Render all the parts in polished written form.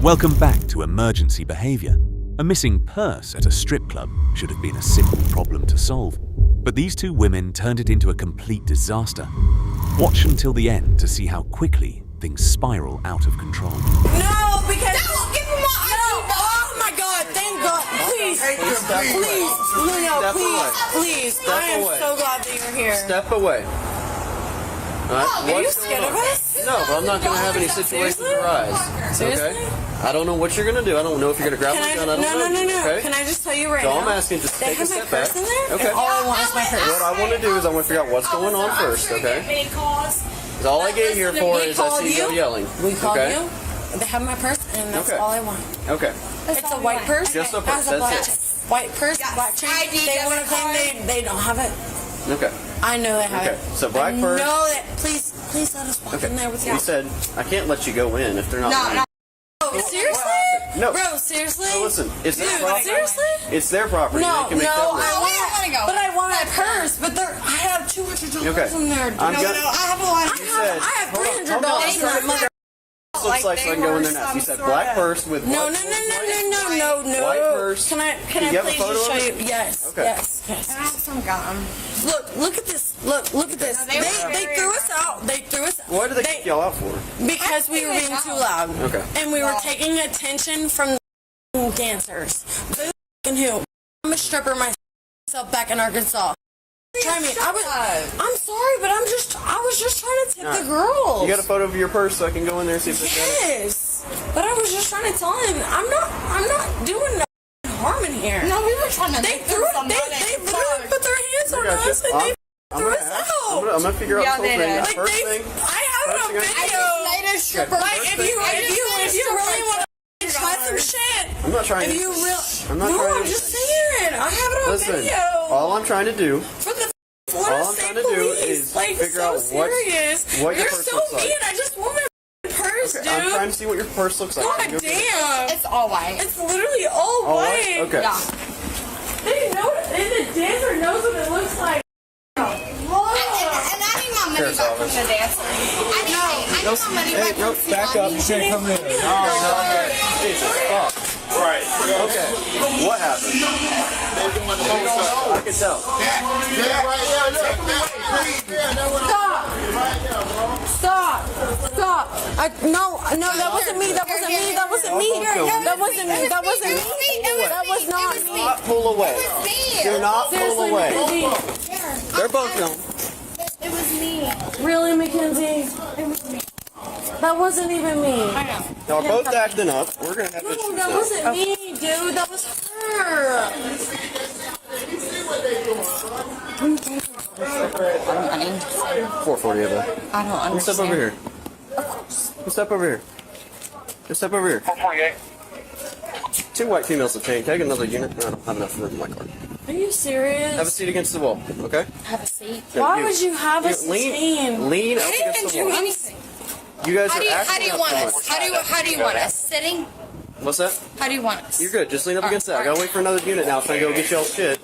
Welcome back to emergency behavior. A missing purse at a strip club should have been a simple problem to solve, but these two women turned it into a complete disaster. Watch until the end to see how quickly things spiral out of control. No, because... No, give me my No, oh my God, thank God. Please, please. I am so glad that you're here. Step away. Are you scared of us? No, but I'm not going to have any situations arise. Seriously? Okay? I don't know what you're going to do. I don't know if you're going to grab my gun. I don't know. No. Okay? Can I just tell you right So now? I'm asking just take a step back. They have my purse in there? Okay. And all I want is my purse. What I want to do is I want to figure out what's going on first, okay? Because all I get here for is I see you yelling. We called you. They have my purse, and that's all I want. Okay. It's a white purse. Just a purse. That's it. White purse, black chain. They want to claim they don't have it. Okay. I know they have it. So black purse. I know that. Please let us walk in there with you. You said I can't let you go in if they're not. No. Oh, seriously? No. Bro, seriously? So listen, it's their property. Seriously? It's their property. No, they can make that work. I want to go. But I want my purse. But I have $200 in there. I have a lot. I have $300 in my looks like so I can go in there now. You said black purse with No. white purse. Can I please just show you? Yes. Okay. Yes. Can I have some gum? Look at this. Look at this. They threw us out. They threw us out. What did they kick y'all out for? Because we were being too loud. Okay. And we were taking attention from the dancers. Boo who? I'm a stripper myself back in Arkansas. Try me. I'm sorry, but I was just trying to tip the girls. You got a photo of your purse so I can go in there and see if it's got it? Yes. But I was just trying to tell him I'm not doing no harm in here. No, we were trying to. They literally put their hands on us and they threw us out. I'm gonna figure out something. Like First thing. I have it on video. Like if you really want to try some shit. I'm not trying to. I'm just saying. I have it on video. All I'm trying to do. For the All I'm trying to do is figure out what your You're purse so looks like. mean. I just want my purse, dude. I'm trying to see what your purse looks like. God damn. It's all white. It's literally all white. Okay. Yeah. The dancer knows what it looks like. And I need my money back from the dancer. I need my money back from the back up. You can't come in. Jesus, fuck. Right. Okay. What happened? I can tell. Stop. No, that wasn't me. That wasn't me. That wasn't me. That wasn't me. That wasn't me. That was not me. Do not pull away. Do not pull away. They're both gone. It was me. Really, Mackenzie? It was me. That wasn't even me. I know. Y'all both acting up. We're gonna have to. No, that wasn't me, dude. That was her. Money. 440 of that. I don't understand. Step over here. Step over here. Just step over here. 448. 2 white females to change. Take another unit. I don't have enough room in my car. Are you serious? Have a seat against the wall, okay? Have a seat. Why would you have us lean up against the wall. anything. You guys How are do you acting want up us? How do you want us? Sitting? What's that? How do you want us? You're good. Just lean up against that. I gotta wait for another unit now trying to go get y'all shit.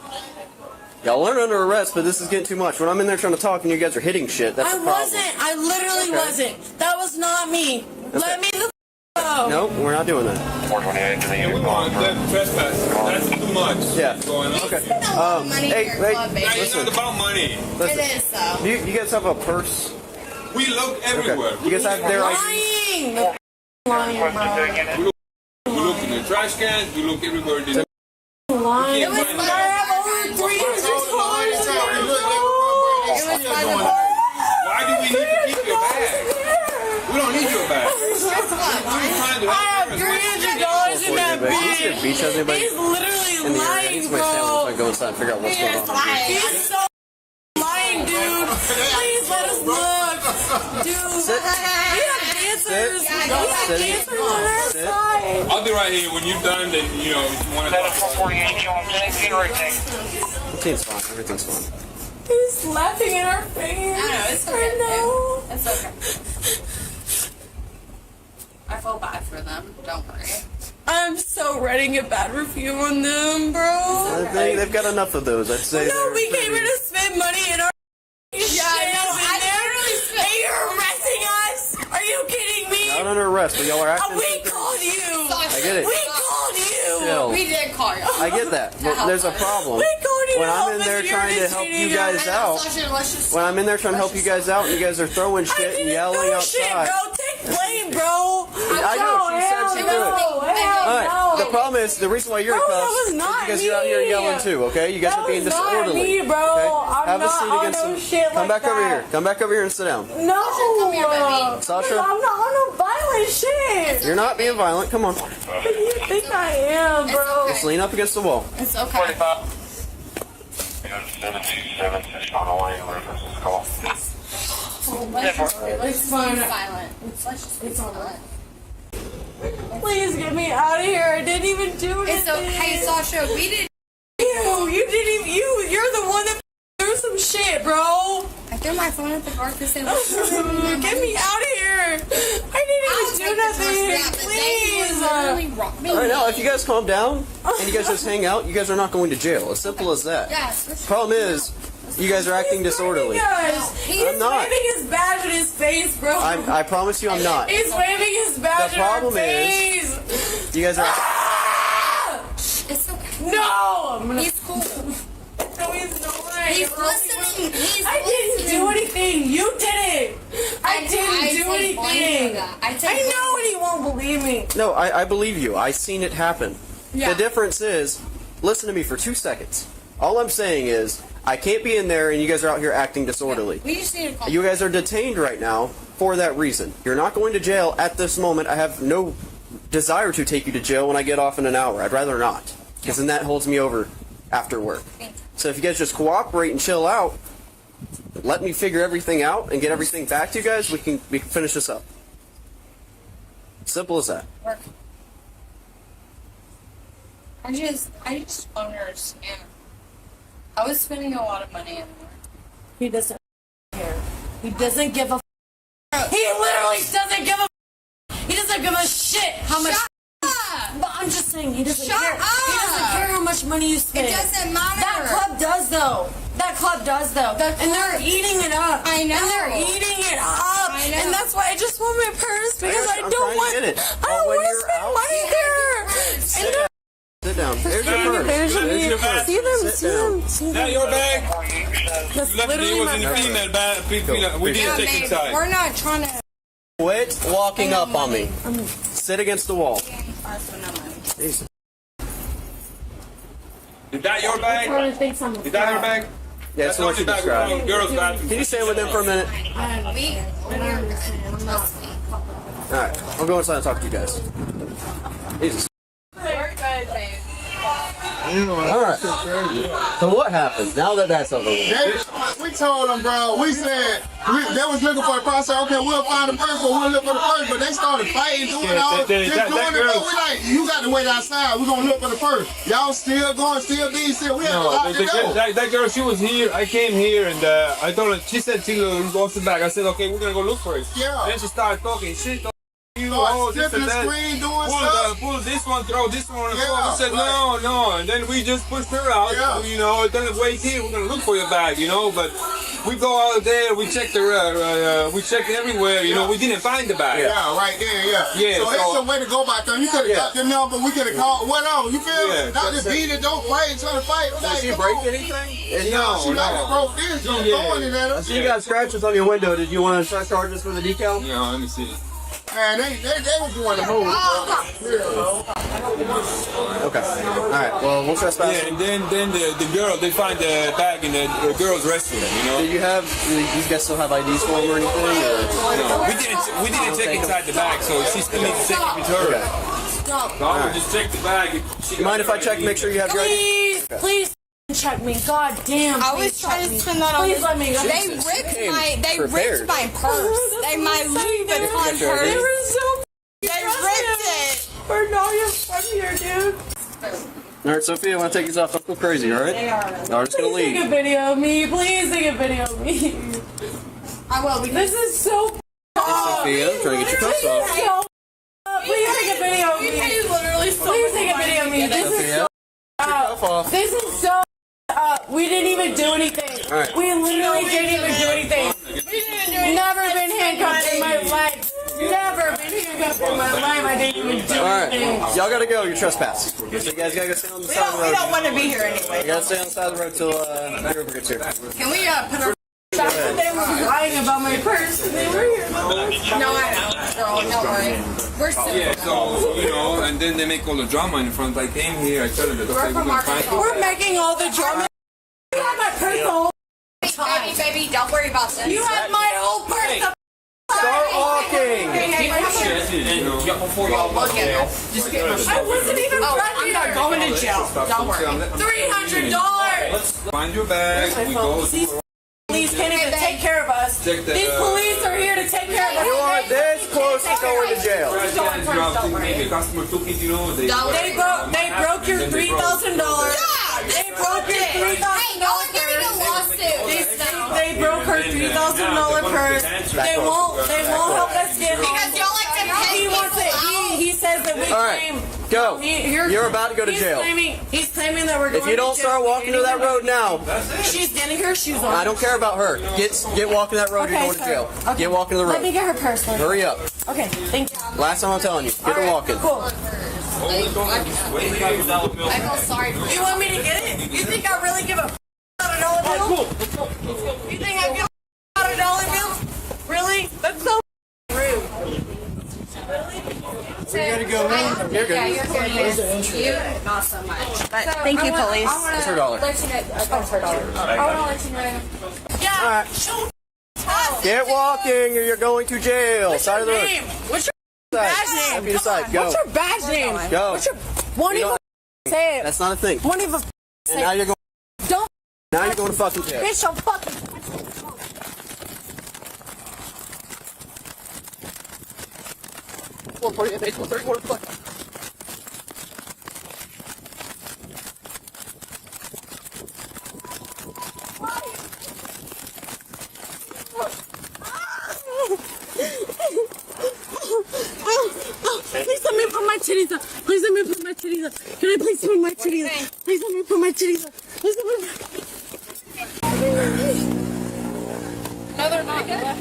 Y'all aren't under arrest, but this is getting too much. When I'm in there trying to talk and you guys are hitting shit, that's the problem. I literally wasn't. That was not me. Let me the go. Nope, we're not doing that. 428 to the unit. We're going to trespass. That's too much. Yeah. Going on. Okay. Money Hey, in your wait. club, baby. Now, it's not about money. Listen. It is though. You guys have a purse? We look everywhere. Okay. You guys have their ID? Lying, bro. We look in the trash cans. We look everywhere. Lying. It was I have over 300 cars in there, bro. Why do we need to keep your bag? We don't need your bag. I have $300 in that bag. Beach has anybody? He's literally I need lying, somebody to tell me so I bro. can go inside and figure out what's going on. He's so lying, dude. Please let us look. Dude, Sit. we have dancers. Sit. We have Sit. dancers on our Sit. side. I'll be right here when you're done. Then you know if you want to. 448, you want everything. Everything's fine. Everything's fine. He's laughing in our face. I know, it's I know. It's okay. I feel bad for them. Don't worry. I'm so writing a bad review on them, bro. They've got enough of those. I'd say. No, we came here to spend money in our shit. I literally spent. And you're arresting us? Are you kidding me? Not under arrest, but y'all are acting. We called you. get it. We called you. Chill. We did call you. I get that, but there's a problem. We called you When to I'm help in us there and trying you're to help you irritating guys us. out, Sasha, let's just. when I'm in there trying to help you guys out, and you guys are throwing I shit and didn't yelling do shit, outside. bro. Take blame, bro. I know, she said she did it. Alright, the problem is, the reason why you're Bro, cussed that was is not because you're out here me. yelling too, okay? You guys That are being was not disorderly. me, bro. Okay? I'm Have a not seat on against no the... shit Come like back over that. here. Come back over here and sit down. No. Come here, baby. Sasha? I'm not on no violent shit. You're not being violent. Come on. You think I am, bro? Just lean up against the wall. It's okay. 45. 727 on the line. Reference this call. It's fine. Silent. It's all right. Please get me out of here. I didn't even do anything. It's okay, Sasha. We didn't. You didn't even. You're the one that threw some shit, bro. I threw my phone at the car to say, Get me out of here. I didn't even do nothing. Please. Alright, now, if you guys calm down and you guys just hang out, you guys are not going to jail. As simple as that. Yes. Problem is, you guys are acting disorderly. He's I'm not. waving his badge in his face, bro. I promise you I'm not. He's waving his badge The in our problem face. You guys are... It's okay. No. I'm gonna. He's cool. No, he's not. He's listening. He's I didn't do anything. You did it. I didn't do take blame for anything. that. I know, and he won't believe me. No, I believe you. I seen it happen. Yeah. The difference is, listen to me for 2 seconds. All I'm saying is, I can't be in there and you guys are out here acting disorderly. We just need to call. You guys are detained right now for that reason. You're not going to jail at this moment. I have no desire to take you to jail when I get off in an hour. I'd rather not, because then that holds me over after work. So if you guys just cooperate and chill out, let me figure everything out and get everything back to you guys, we can finish this up. Simple as that. Work. I just don't understand. I was spending a lot of money in work. He doesn't care. He doesn't give a. He literally doesn't give a. He doesn't give a shit how much. Shut up! But I'm just saying, he doesn't Shut care. up! He doesn't care how much money you spend. It doesn't matter. That club does though. That club does though. And they're eating it up. I know. And they're eating it up. I know. And that's why I just want my purse because I I'm don't trying to want. get it. I But don't when want to you're spend out- money there. Sit down. Sit down. There's your purse. There's your purse. See them. Sit See down. them. See Is that them. your bag? That's You left it. It literally was my in the purse. female bag. We didn't check babe, inside. we're not trying to. Quit walking up on me. Sit against the wall. Jesus. Is that your bag? I think something. Is that her bag? Yeah, that's what you bag. described. Girl's bag. Can you stay with him for a minute? Alright, I'll go inside and talk to you guys. Jesus. Alright. So what happened now that that's over with? We told them, bro. We said they was looking for a purse. I said, okay, we'll find the purse, but we'll look for the purse. But they started fighting, doing all, just doing it. Bro. We like, you got to wait outside. We're gonna look for the purse. Y'all still going, still being, still. We had to lock the door. That girl, she was here. I came here and I told her. She said she goes to the back. I said, okay, we're gonna go look for it. Yeah. Then she started talking shit. You Started this sniffing and the that. screen, doing stuff. Pull this one, throw this one. Yeah, We said right. no, and then we just pushed her out. Yeah. You know, then wait here. We're gonna look for your bag. You know, but we go out there. We checked we checked everywhere. You know, we didn't find the bag. Yeah, right there, yeah. Yeah, So it's a way to go about them. You could have got the number, we could have called, what on, you feel? Yeah, Not just beat it, don't fight, trying to fight. Did she break anything? No, She like broke this, don't throwing it at I us. see you got scratches on your window. Did you want to charge us for the decal? Yeah, let me see. Man, they were doing the move, bro. Okay. Alright, well, we'll trespass. Yeah, and then the girl, they find the bag in the girls' restroom. You know. Do you guys still have IDs for them or anything? Or? No, we didn't check inside the bag, so she still needs to check it with her. Stop. So I would just check the bag. You mind if I check, make sure you have your ID? Please check me. God damn. I was please trying check to me. spend that on. Please let me go. They ripped my purse. My That's Louis what I'm saying. Vuitton They They purse. were so They ripped it. We're not even from here, dude. Alright, Sophia, I want to take these off. Don't go crazy, alright? I'm just going to Please take a leave. video of me. Please take a video of me. I will. This is so Sophia, I'm trying to get your cuffs off. so please take a video of me. Please take a video of me. This is Sophia, cuff off. This is so we didn't even do anything. Alright. We literally didn't even do anything. Never been handcuffed in my life. Never been In my life, I didn't even do Alright, anything. y'all gotta go. You're trespassing. So you guys gotta go stay on the side of the road. We don't want to be here anyway. You gotta stay on the side of the road till Grover gets here. Can we put our... They were lying about my purse. They were here. No, I know. Girl, don't worry. We're still... Yeah, so, you know, and then they make all the drama in front. I came here, I told them that, okay, we're gonna try to... We're making all the drama. You had my purse the whole time. Baby, don't worry about this. You had my whole purse. Start walking! You know, I wasn't even I'm not going to jail. Don't worry. $300. find your bag, we go... These police can't even take care of us. Check the, These police are here to take care of us. You are this close to going to jail. Maybe a customer took it, you know, they broke your $3,000. They broke your $3,000 purse. They broke her $3,000 purse. They won't help us get home. Because y'all like to pay He wants it. He says that we claim. Go. You're about to go to jail. He's claiming that we're going to jail. If you don't start walking to that road now, she's getting her shoes on. I don't care about her. Get walking that road. You're going to jail. Okay. Get walking the road. Let me get her purse. Hurry up. Okay, thank you. Last time I'm telling you. Get her walking. Cool. I feel sorry for You want me to get it? You think I really give a about a dollar bill? You think I give a about a dollar bill? Really? That's so rude. You gotta go in. You're good. Yeah, you're good. You, not so much. But thank you, police. It's her dollar. Let you know. It's her dollar. I want to let you know. Yeah. All right. Get walking or you're going to jail. What's Side of your the road. name? What's your badge name? Happy to side. Go. What's your badge name? Go. What's your... Won't even say it. That's not a thing. Won't even And say now it. you're going. Don't. Now you're going to fucking jail. Bitch, I'm fucking... Please let me put my titties up. Please let me put my titties up. Can I please put my titties up? Please let me put my titties up. Please let me... No, they're not. They're not.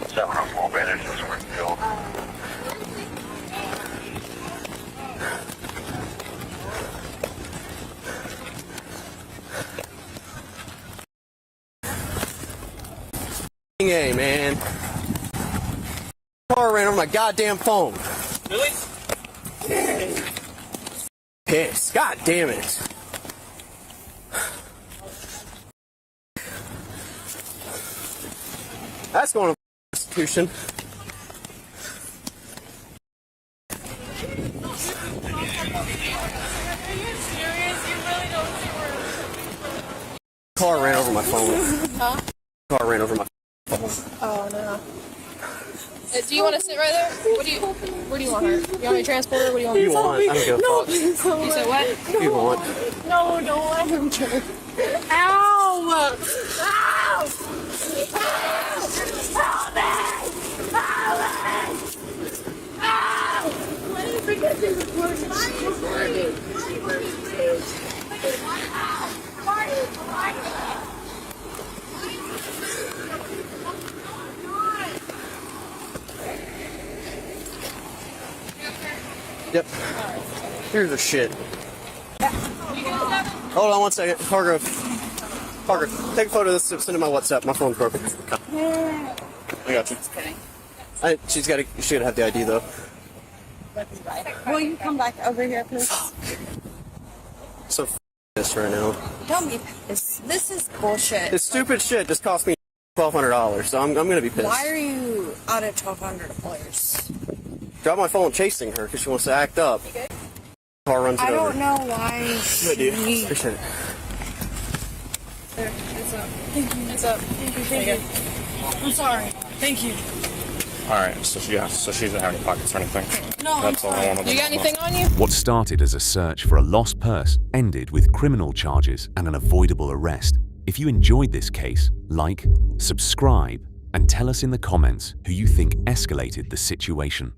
704 Bandage to Springfield. Hey, man. Car ran over my goddamn phone. Really? Pissed. God damn it. That's going to prostitution. Car ran over my phone. Huh? Car ran over my phone. Oh no. Do you want to sit right there? Where do you want her? You want me to transport her? What do you want me to do? You want? I don't give a fuck. You said what? You want? No, don't let him turn. Ow! Ow! Ow! Help me! Ow! Let him forget this person. Yep. Here's the shit. Hold on 1 second. Parker, take a photo of this, send it to my WhatsApp. My phone's broken. I got you. She's gotta have the ID though. Will you come back over here, please? So this right now. Don't be pissed. This is bullshit. This stupid shit just cost me $1,200, so I'm gonna be pissed. Why are you out of $1,200? Drop my phone chasing her because she wants to act up. Car runs it I over. don't know why Good idea. she... Appreciate it. There, it's up. Thank you. It's up. Thank you. I'm sorry. Thank you. Alright, so she doesn't have any pockets or anything. No, That's all I wanted to You got know. anything on you? What started as a search for a lost purse ended with criminal charges and an avoidable arrest. If you enjoyed this case, like, subscribe, and tell us in the comments who you think escalated the situation.